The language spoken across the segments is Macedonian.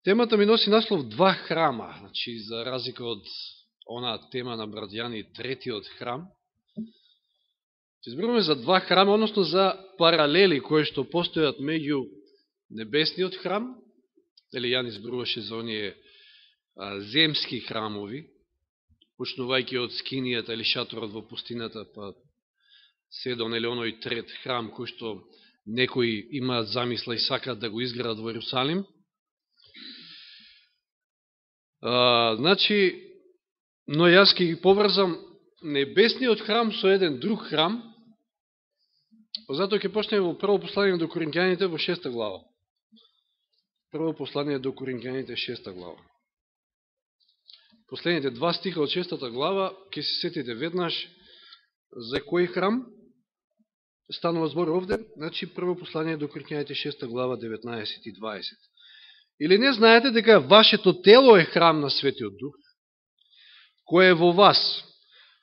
Темата ми носи наслов два храма, значи за разлика од онаа тема на брат Јани, третиот храм. Ќе зборуваме за два храма, односно за паралели кои што постојат меѓу небесниот храм, или Јани зборуваше за оние земски храмови, почнувајќи од скинијата или шаторот во пустината, па се до оној трет храм кој што некои имаат замисла и сакаат да го изградат во Иерусалим. Значи, но јас ќе ги поврзам небесниот храм со еден друг храм, затоа ќе почнеме во прво послание до Коринќаните во 6 глава. Прво послание до Коринќаните 6 глава. Последните два стиха од 6 глава ќе се сетите веднаш за кој храм станува збор овде. Значи, прво послание до Коринќаните 6 глава 19 и 20. Или не знаете дека вашето тело е храм на Светиот Дух, кој е во вас,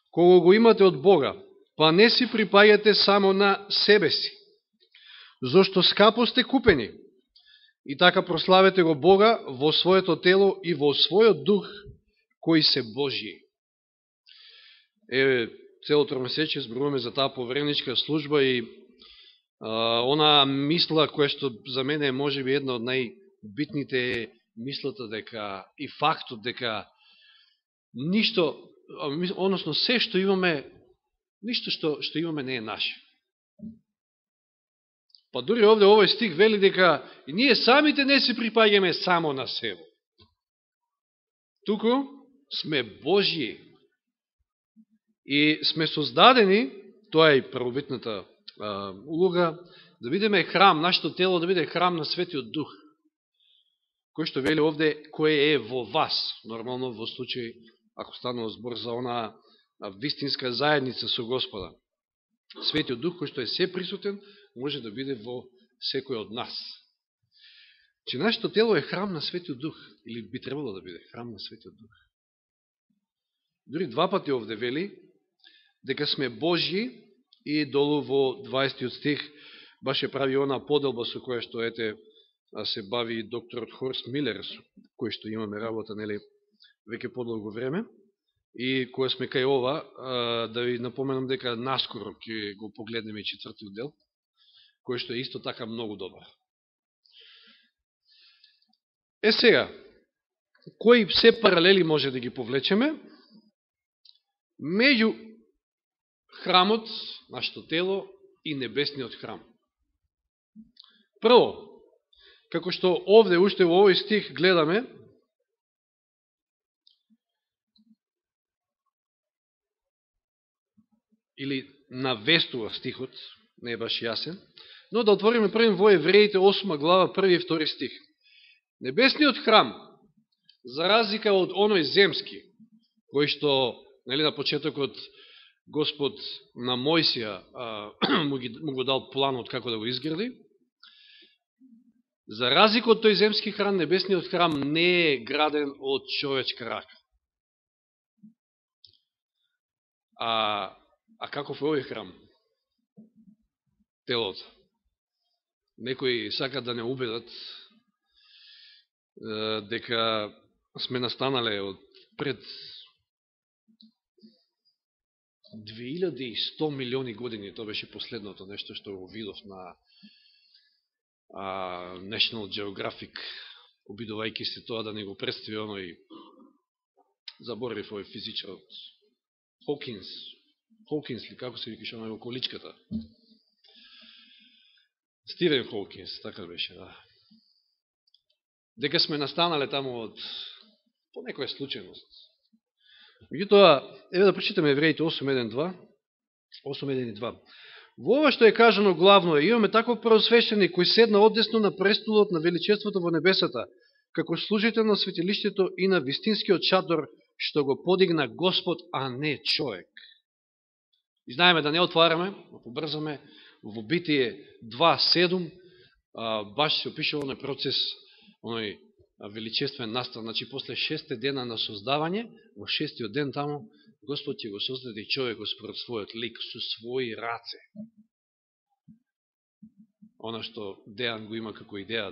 кого го имате од Бога, па не си припаѓате само на себе си, зашто скапо сте купени, и така прославете го Бога во своето тело и во својот дух, кои се Божји. Целото месече зборуваме за таа повереничка служба и она мисла која што за мене е можеби една од најбитните е мислата дека и фактот дека ништо, односно се што имаме, ништо што имаме не е наше. Па дури овде овој стих вели дека и ние самите не се припаѓаме само на себе. Туку сме Божји и сме создадени, тоа е и првобитната улога, да бидеме храм, нашето тело да биде храм на Светиот Дух, кој што вели овде, кој е во вас, нормално во случај, ако станува збор за она вистинска заедница со Господа. Светиот Дух, кој што е се присутен, може да биде во секој од нас. Че нашето тело е храм на Светиот Дух, или би требало да биде храм на Светиот Дух. Дори два пати овде вели дека сме Божји и долу во 20 стих баш е прави она поделба со која што се бави докторот Хорст Милер, кој што имаме работа, нели, веќе подолго време, и која сме кај ова, да ви напоменам дека наскоро ќе го погледнеме и четвртиот дел, кој што е исто така многу добар. Сега, кои се паралели може да ги повлечеме меѓу храмот, нашето тело и небесниот храм? Прво, како што овде уште во овој стих гледаме, или навестува стихот, не е баш јасен, но да отвориме првим во Евреите 8 глава, 1 и 2 стих. Небесниот храм, за разлика од оној земски, кој што, нели, на почетокот Господ на Мојсија му го дал планот како да го изгради, за разлика од тој земски храм, небесниот храм не е граден од човечка рака. А каков е овој храм? Телото. Некои сакат да не убедат дека сме настанале од пред 2100 милиони години. Тоа беше последното нешто што го видов на National Geographic, обидувајќи се тоа да не го представи оној, заборев овој физичар од Хокинс ли, како се викаше оној во количката? Стивен Хокинс, така беше, да. Дека сме настанале таму од по некоја случајност. Меѓутоа, еве да прочитаме Евреите 8.1.2. Во ова што е кажано главно е, имаме таков првосвещеник кој седна одесно на престолот на величеството во небесата, како служител на светилиштето и на вистинскиот шатор, што го подигна Господ, а не човек. И знаеме да не отвараме, да побрзаме, во Битие 2.7, баш се опишува оној процес, оној величествен настан. Значи, после 6 дена на создавање, во 6-тиот ден таму, Господ ќе го создаде човекот според својот лик, со своји раце. Она што Дејан го има како идеја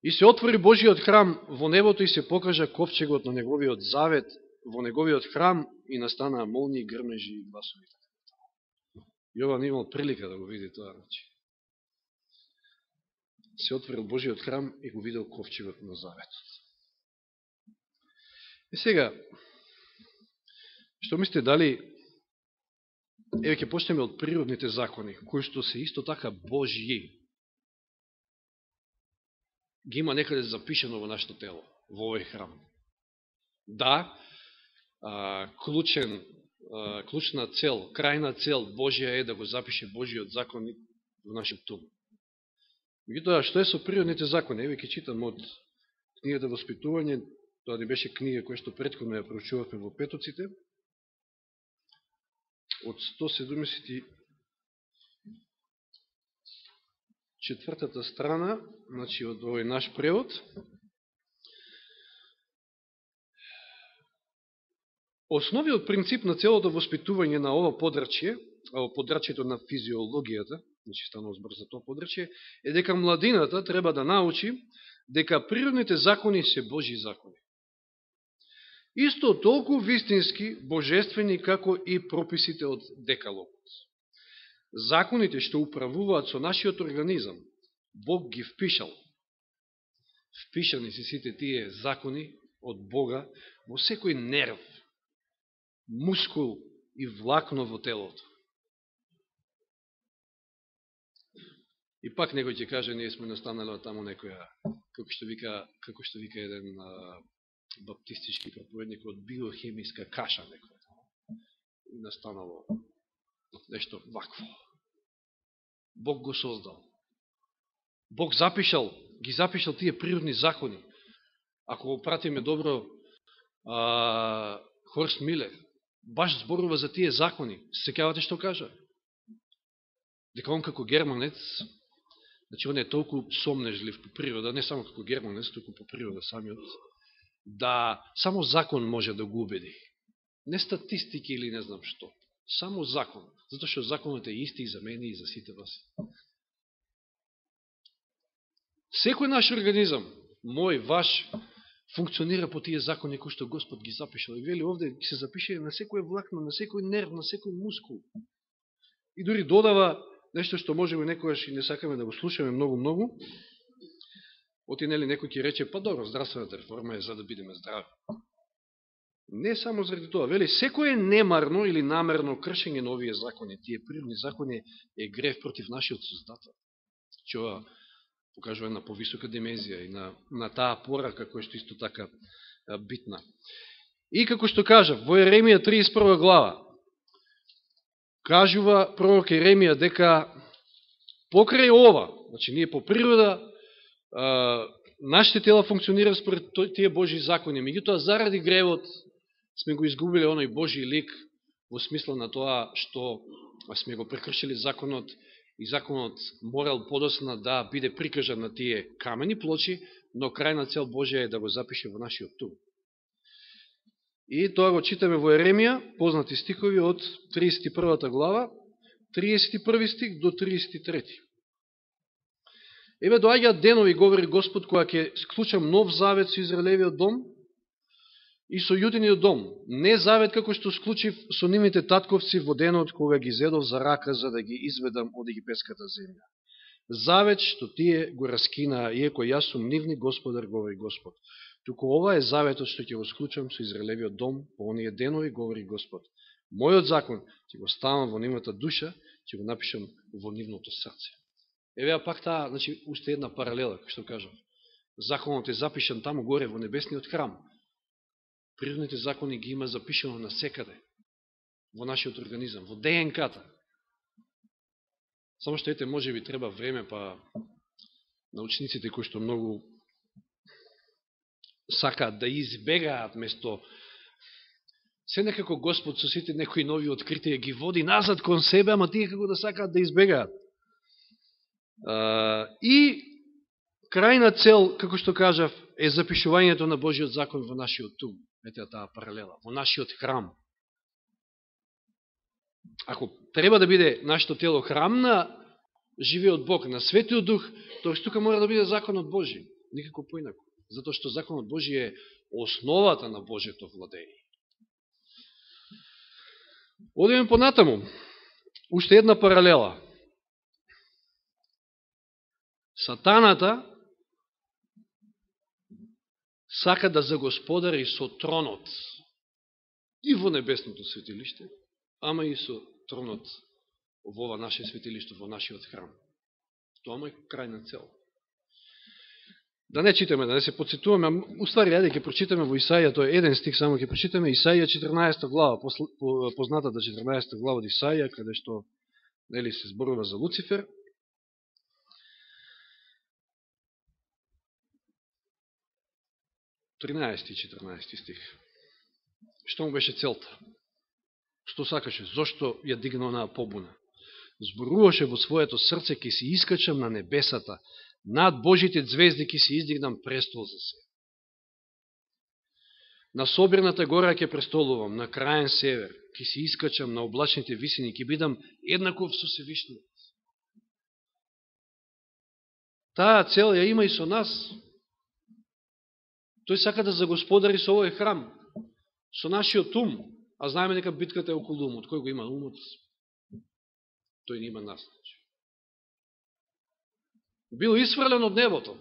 И се отвори Божиот храм во небото и се покажа ковчегот на неговиот завет во неговиот храм и настанаа молњи, грмежи и гласови. Јован имал прилика да го види тоа. Се отворил Божиот храм и го видел ковчегот на заветот. И сега, што мислите, дали, еве ќе почнеме од природните закони, кои што се исто така Божји, ги има некаде запишено во нашето тело, во овој храм. Да, клучна цел, крајна цел Божја е да го запише Божиот закон во нашиот тум. Меѓутоа, што е со природните закони? Еве ќе читам од книгата Воспитување, тоа не беше книга која што претходно ја проучувавме во Петоците, од 174-та страна, значи од овој наш превод. Основиот принцип на целото воспитување на ова подрачје, подрачјето на физиологијата, значи станува збор за тоа подрачје, е дека младината треба да научи дека природните закони се Божји закони. Исто толку вистински, божествени, како и прописите од Декалогот. Законите што управуваат со нашиот организам, Бог ги впишал. Впишани се сите тие закони од Бога во секој нерв, мускул и влакно во телото. И пак некој ќе каже, ние сме настанали од таму некоја, како што вика еден баптистички проповедник, од биохемиска каша некоја. И настанало нешто вакво. Бог го создал. Бог ги запишал тие природни закони. Ако го пратиме добро, Хорст Милер баш зборува за тие закони. Се сеќавате што кажа? Дека он како германец, значи он е толку сомнежлив по природа, не само како германец, толку по природа самиот, да само закон може да го убеди. Не статистики или не знам што. Само закон. Затоа што законот е исти и за мене и за сите вас. Секој наш организам, мој, ваш, функционира по тие закони кои што Господ ги запишал. И вели овде се запише на секој влакно, на секој нерв, на секој мускул. И дури додава нешто што можеме некојаш и не сакаме да го слушаме многу. Оти нели некој ќе рече, па добро, здравствената реформа е за да бидеме здрави. Не само заради тоа. Вели, секој немарно или намерно кршење на овие закони, тие природни закони, е грев против нашиот Создател. Што покажува на повисока димензија и на таа порака која што исто така битна. И како што кажа, во Еремија 31 глава, кажува пророк Еремија дека покрај ова, значи ние по природа, нашите тела функционираат според тие Божји закони, меѓутоа заради гревот сме го изгубили оној Божји лик во смисла на тоа што сме го прекршили законот и законот морал подосна да биде прикажан на тие камени плочи, но крајна цел Божја е да го запише во нашиот тум. И тоа го читаме во Еремија, познати стихови од 31 глава, 31 стих до 33. Еве доаѓаат денови, говори Господ, која ќе склучам нов завет со Израелевиот дом и со јудиниот дом. Не завет како што склучив со нивните татковци во денот кога ги зедов за рака за да ги изведам од египетската земја. Завет што тие го раскинаа, иеко јас сум нивни Господар, говори Господ. Туку ова е заветот што ќе го склучам со Израелевиот дом по оние денови, говори Господ. Мојот закон ќе го ставам во нивната душа, ќе го напишам во нивното срце. Еве пак таа, значи, уште една паралела, што кажам. Законот е запишан таму горе во небесниот храм. Природните закони ги има запишано на секаде, во нашиот организам, во ДНК-та. Само што ете, може би треба време, па научниците кои што многу сакаат да избегаат место, се некако Господ со сите некои нови откритија ги води назад кон себе, ама тие како да сакаат да избегаат. И крајна цел, како што кажав, е запишувањето на Божиот закон во нашиот тум. Ете таа паралела, во нашиот храм. Ако треба да биде нашето тело храм на живиот Бог, на Светиот Дух, тоа тука мора да биде законот Божи. Никако поинако. Затоа што законот Божи е основата на Божието владење. Одиме понатаму. Уште една паралела. Сатаната сака да загосподари со тронот и во небесното светилиште, ама и со тронот во ова наше светилиште, во нашиот храм. Тоа му е крајна цел. Да не читаме, да не се подсетуваме, уствари, ајде ќе прочитаме во Исаија, тоа е еден стих, само ќе прочитаме Исаија 14 глава, познатата 14 глава од Исаија, каде што нели се зборува за Луцифер. Тринаести и 14 стих. Што му беше целта? Што сакаше? Зошто ја дигна онаа побуна? Зборуваше во своето срце, ке си искачам на небесата, над Божите звезди ке си издигнам престол за се. На собирната гора ќе престолувам, на краен север, ке си искачам на облачните висини, ке бидам еднаков со Севишниот. Таа цел ја има и со нас. Тој сака да загосподари со овој храм, со нашиот ум, а знаеме дека битката е околу умот. Кој го има умот, тој не има нас. Бил исфрлен од небото.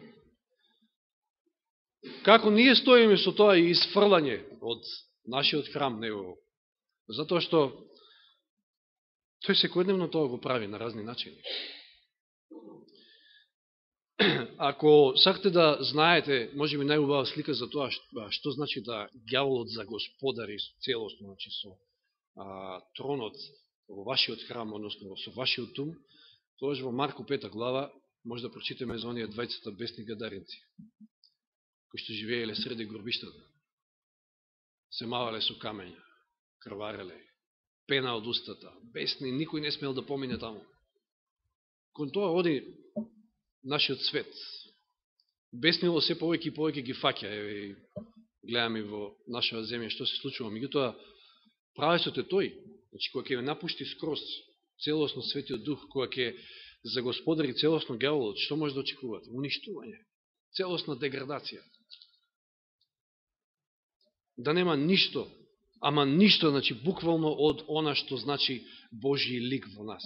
Како ние стоиме со тоа и исфрлање од нашиот храм негово? Затоа што тој секојдневно тоа го прави на разни начини. Ако сакате да знаете, може би најубава слика за тоа што значи да ѓаволот загосподари целосно, значи со тронот во вашиот храм, односно со вашиот ум, тоаш во Марко 5 глава може да прочитаме за оние двајцата бесни гадаринци, кои што живееле среде гробиштата, се мавале со камења, крвареле, пена од устата, бесни, никој не смел да помине таму. Кон тоа оди нашиот свет. Беснило се повеќе и повеќе ги фаќа. Еве, гледаме во нашава земја што се случува. Меѓутоа, правецот е тој. Значи, кога ќе ве напушти скроз целосно Светиот Дух, кога ќе загосподари целосно ѓаволот, што може да очекувате? Уништување. Целосна деградација. Да нема ништо, ама ништо, значи, буквално од она што значи Божи лик во нас.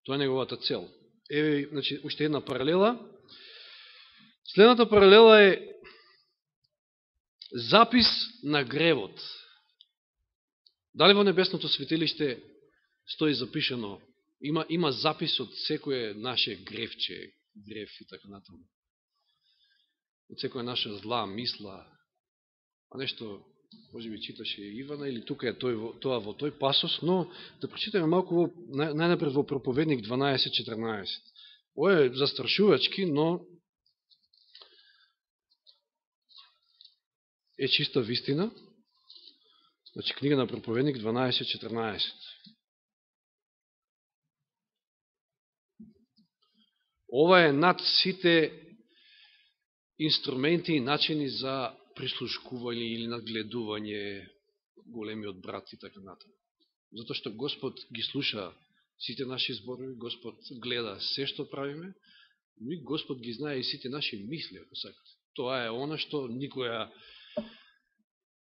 Тоа е неговата цел. Еве, значи, уште една паралела. Следната паралела е запис на гревот. Дали во небесното светилиште стои запишено, има запис од секоје наше гревче, грев и така натаму. Од секоја наша зла мисла, а нешто, може би читаше Ивана, или тука е тоа во тој пасос, но да прочитаме малку најнапред во Проповедник 12.14. Ово е застрашувачки, но е чиста вистина. Значи, книга на Проповедник 12.14. Ова е над сите инструменти и начини за прислушкување или надгледување големиот брат и така натаму. Затоа што Господ ги слуша сите наши зборови, Господ гледа се што правиме, и Господ ги знае и сите наши мисли, ако сакате. Тоа е она што никоја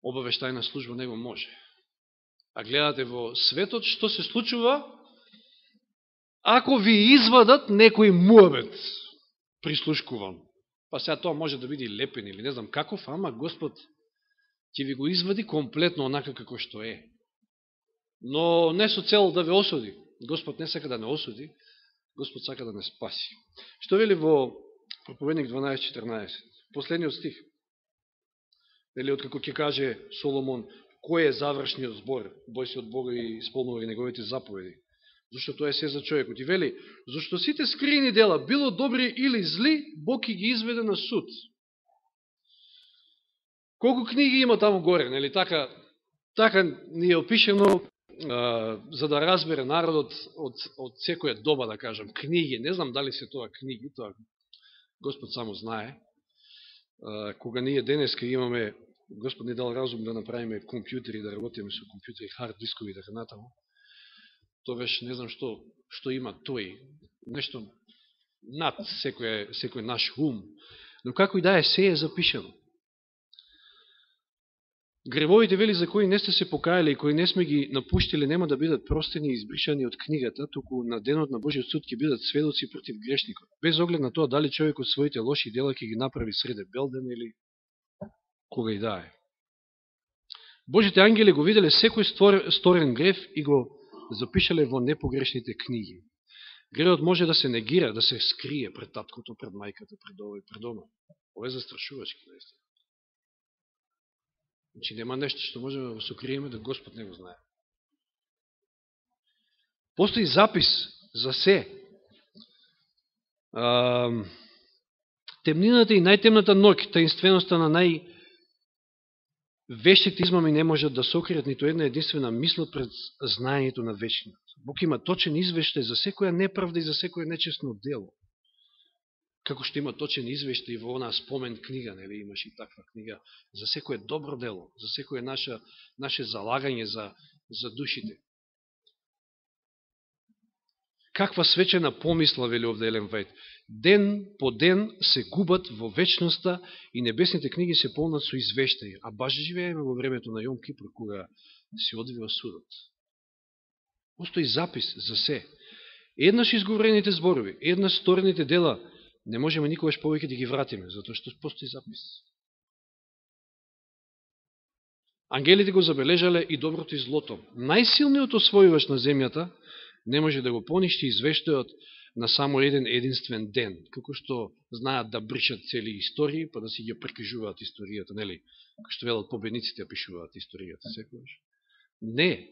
обавештајна служба не го може. А гледате во светот што се случува ако ви извадат некој муабет прислушкуван. Па сега тоа може да биде лепен или не знам каков, ама Господ ќе ви го извади комплетно онака како што е. Но не со цел да ве осуди. Господ не сака да не осуди, Господ сака да не спаси. Што вели во Проповедник 12.14? Последниот стих. Или откако ќе каже Соломон, кој е завршниот збор? Бој се од Бога и исполнувај неговите заповеди. Зашто тоа е се за човекот. И вели, зашто сите скриени дела, било добри или зли, Бог ќе ги изведе на суд. Колку книги има таму горе, нели? Така ни е опишено, за да разбере народот од секоја доба, да кажам, книги. Не знам дали се тоа книги, тоа Господ само знае. Кога ние денеска имаме, Господ ни дал разум да направиме компјутери, да работиме со компјутери, хард дискови и така натаму, тогаш не знам што има тој. Нешто над секој наш ум. Но како и да е, се е запишено. Гревовите, вели, за кои не сте се покајали и кои не сме ги напуштили, нема да бидат простени и избришани од книгата, туку на денот на Божиот суд ќе бидат сведоци против грешникот. Без оглед на тоа дали човекот своите лоши дела ќе ги направи среде белден или кога и да е. Божите ангели го виделе секој сторен грев и го запишале во непогрешните книги. Гревот може да се негира, да се скрие пред таткото, пред мајката, пред овој, пред оно. Ова е застрашувачки, наистина. Значи нема нешто што можеме да го сокриеме да Господ не го знае. Постои запис за се. Темнината и најтемната ноќ, таинственоста на највештите измами не можат да сокријат нито една единствена мисла пред знаењето на вечниот. Бог има точен извештај за секоја неправда и за секоја нечестно дело. Како што има точен извештај во онаа спомен книга, нели, имаш и таква книга, за секое добро дело, за секое наше залагање за душите. Каква свечена помисла, вели овде Елен Вајд. Ден по ден се губат во вечноста и небесните книги се полнат со извештаи, а баш живееме во времето на Јом Кипр, кога се одвива судот. Постои запис за се. Еднаш изговорените зборови, еднаш сторените дела, не можеме никогаш повеќе да ги вратиме, затоа што постои запис. Ангелите го забележале и доброто и злото. Најсилниот освојувач на земјата не може да го поништи извештајот на само единствен ден, како што знаат да бришат цели истории, па да си ги прикажуваат историјата, нели? Како што велат победниците пишуваат историјата секогаш. Не,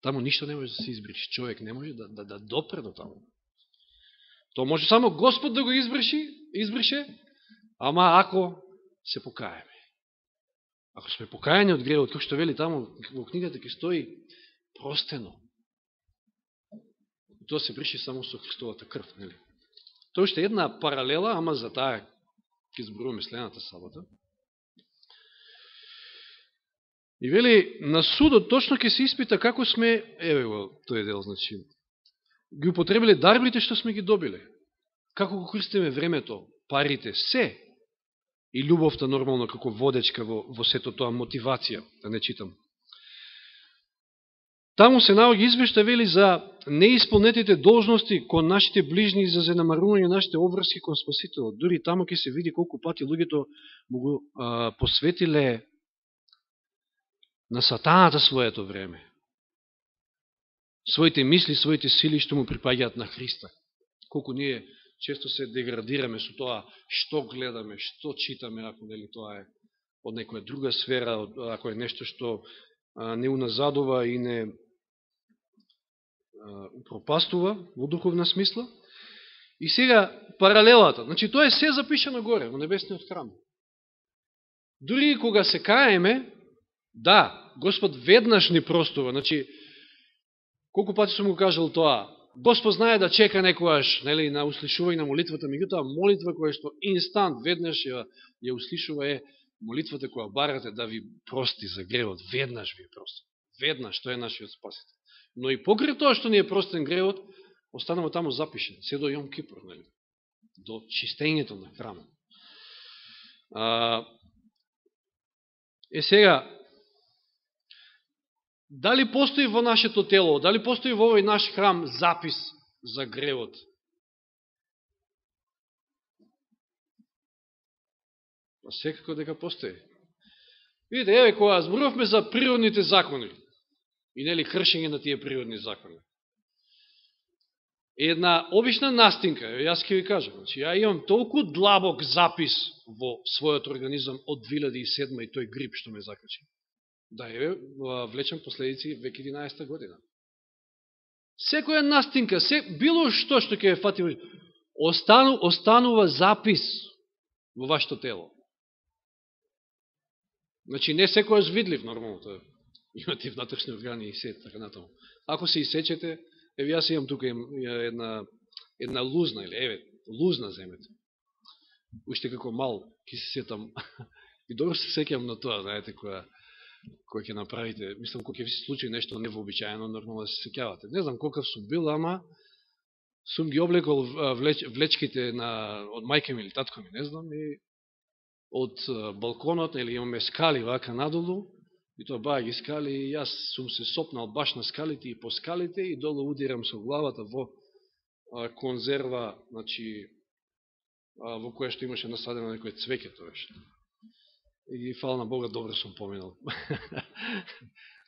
таму ништо не може да се избриши. Човек не може да допре до таму. То може само Господ да го избрише, ама ако се покаеме. Ако сме покајани од гревот, како што вели таму во книгата ќе стои простено. Тоа се брише само со Христовата крв, нели? Тоа уште една паралела, ама за таа ќе зборуваме следната сабота. И вели, на судот точно ќе се испита како сме, еве го тој дел, значи, ги употребиле дарбите што сме ги добиле. Како го користиме времето, парите, се. И љубовта нормално како водечка во сето тоа, мотивација, да не читам. Таму се наоѓа извештај, вели, за неисполнетите должности кон нашите ближни и за занемарување нашите обврски кон Спасителот. Дури таму ќе се види колку пати луѓето му го посветиле на сатаната своето време. Своите мисли, своите сили што му припаѓаат на Христа. Колку ние често се деградираме со тоа што гледаме, што читаме, ако нели тоа е од некоја друга сфера, ако е нешто што не уназадува и не упропастува во духовна смисла. И сега паралелата, значи тоа е се запишано горе во небесниот храм. Дури и кога се каеме, да, Господ веднаш ни простува, значи колку пати сум го кажал тоа, Господ знае да чека некојаш, нели, на услишување на молитвата, меѓутоа молитва која што инстант веднаш ја услишува е молитвата која барате да ви прости за гревот, веднаш ви е прости. Веднаш, тоа е нашиот Спасител. Но и покрај тоа што ни е простен гревот, останува таму запишен, се до Јом Кипр, нели? До чистењето на храмот. Сега, дали постои во нашето тело, дали постои во овој наш храм запис за гревот? Па секако дека постои. Видите, еве, кога зборувавме за природните закони, и нели кршење на тие природни закони. Една обична настинка, јас ќе ви кажам, значи, ја имам толку длабок запис во својот организам од 2007 и тој грип што ме закачи. Да, еве, влечам последици веќе 11 година. Секоја настинка, било што ќе ја фати, останува запис во вашето тело. Значи, не секојаш видлив, нормално, тоа имате внатрешни органи и се, така натаму. Ако се исечете, еве, јас имам тука една лузна, или еве, лузна земете. Уште како мал, ќе се сетам, и добро се сеќам на тоа, знаете, која ќе направите, мислам, кога ќе ви се случи нешто невообичаено, нормално да се сеќавате. Не знам колкав сум бил, ама сум ги облекол влечките од мајка ми или татко ми, не знам, и од балконот, или имаме скали вака надолу, и тоа баја ги скали, и јас сум се сопнал баш на скалите и по скалите, и долу удирам со главата во конзерва, значи, во која што имаше насадено некој цвеќе тоаш. И фала на Бога, добро сум поминал.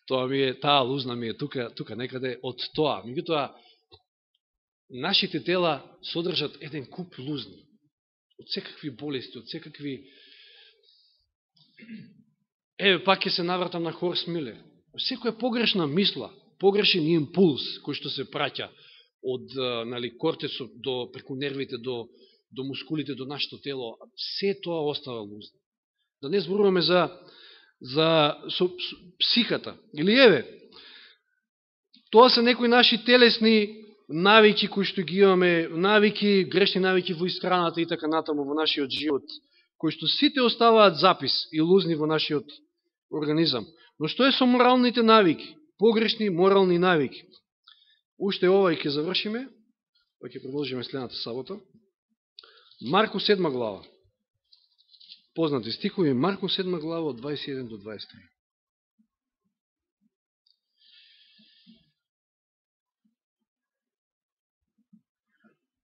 Таа лузна ми е тука некаде од тоа. Меѓутоа, нашите тела содржат еден куп лузни. Од секакви болести, од секакви... Еве, пак ќе се навратам на Хорст Милер. Секоја погрешна мисла, погрешен импулс, кој што се праќа од кортецот преку нервите до мускулите, до нашето тело, се тоа остава лузна. Да не зборуваме за психата. Или еве, тоа се некои наши телесни навики кои што ги имаме, грешни навики во исхраната и така натаму во нашиот живот, кои што сите оставаат запис и лузни во нашиот организам. Но што е со моралните навики? Погрешни морални навики. Уште ова и ќе завршиме, па ќе продолжиме следната сабота. Марко 7 глава. Познати стихови, Марко 7 глава од 21 до 23.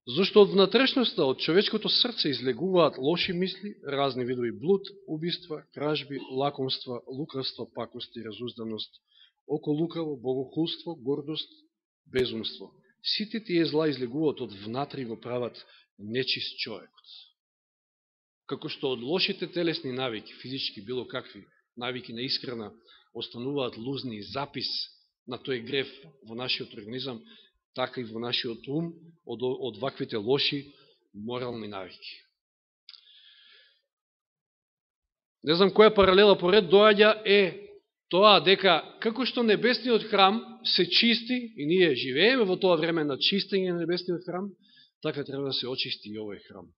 Зашто од внатрешноста, од човечкото срце излегуваат лоши мисли, разни видови блуд, убиства, кражби, лакомства, лукавства, пакости, разузданост, околукаво, богохулство, гордост, безумство. Сите тие зла излегуваат од внатре го прават нечист човекот. Како што од лошите телесни навики, физички, било какви навики на исхрана, остануваат лузни запис на тој грев во нашиот организам, така и во нашиот ум, од ваквите лоши морални навики. Не знам која паралела поред доаѓа тоа дека како што небесниот храм се чисти и ние живееме во тоа време на чистење на небесниот храм, така треба да се очисти и овој храм.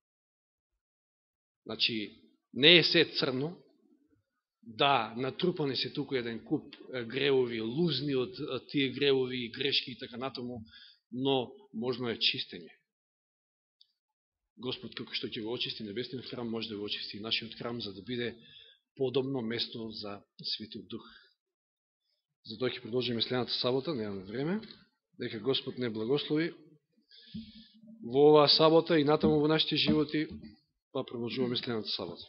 Значи, не е се црно, да, натрупани се туку еден куп гревови, лузни од тие гревови, грешки и така натаму, но можно е чистење. Господ, како што ќе го очисти небесниот храм, може да го очисти и нашиот храм, за да биде подобно место за Светиот Дух. Затоа ќе продолжиме следната сабота, немаме време. Дека Господ не благослови во оваа сабота и натаму во нашите животи, па продолжуваме следната сабота.